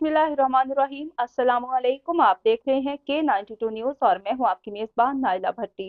बिस्मिल्लाहिर्रहमानिर्रहीम। अस्सलामुअलैकुम। आप देख रहे हैं K92 न्यूज़ और मैं हूं आपकी मेजबान नाइला भट्टी।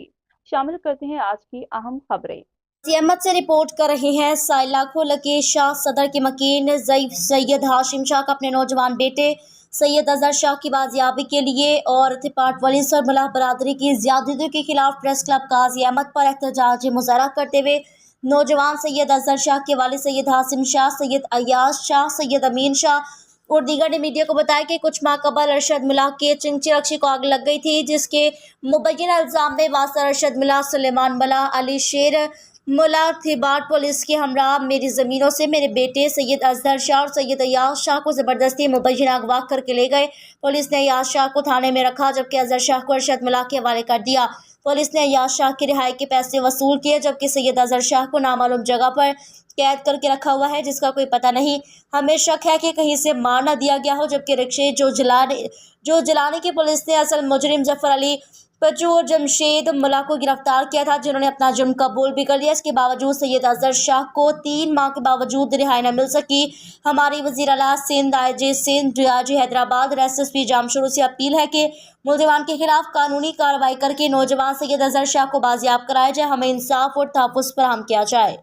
शामिल करते हैं आज की अहम खबरें। अहमद से रिपोर्ट कर रहे हैं साइला खोलके शाह सदर के मकीन ज़ईफ सैयद हाशिम शाह का अपने नौजवान बेटे सैयद अजहर शाह की बाजियाबी के लिए और थिपाट वली सरमलाह बरादरी की ज्यादतियों के खिलाफ प्रेस क्लब काजी अहमद पर एहतजाजी मुजाहरा करते हुए नौजवान सैयद अजहर शाह के वालिद सैयद हाशिम शाह, सैयद अयाज शाह, सैयद अमीन शाह और दीगर ने मीडिया को बताया कि कुछ माह कबल अरशद मिला के चिंची रक्षी को आग लग गई थी, जिसके मुबैना इल्जाम में वासर अरशद मिला, सुलेमान मला, अली शेर मुला थिबाट पुलिस के हमरा मेरी ज़मीनों से मेरे बेटे सैयद अजहर शाह और सैयद अयाज शाह को ज़बरदस्ती मुबैना अगवा करके ले गए। पुलिस ने अयाज शाह को थाने में रखा, जबकि अजहर शाह को अरशद मिला के हवाले कर दिया। पुलिस ने अयाज शाह की रिहाई के पैसे वसूल किए, जबकि सैयद अजहर शाह को नामालूम जगह पर कैद करके रखा हुआ है, जिसका कोई पता नहीं। हमें शक है कि कहीं से मार न दिया गया हो, जबकि रिक्शे जो जलाने की पुलिस ने असल मुजरिम जफर अली पचू और जमशेद मुला को गिरफ्तार किया था, जिन्होंने अपना जुर्म कबूल भी कर लिया। इसके बावजूद सैयद अजहर शाह को 3 माह के बावजूद रिहाई न मिल सकी। हमारी वज़ीर आला सिंध आईजी सिंध डीआईजी हैदराबाद और एसएसपी जामशोरो से अपील है कि मुलजिमान के खिलाफ कानूनी कार्रवाई करके नौजवान सैयद अजहर शाह को बाजियाब कराया जाए। हमें इंसाफ और तहफ़्फ़ुज़ फराहम किया जाए।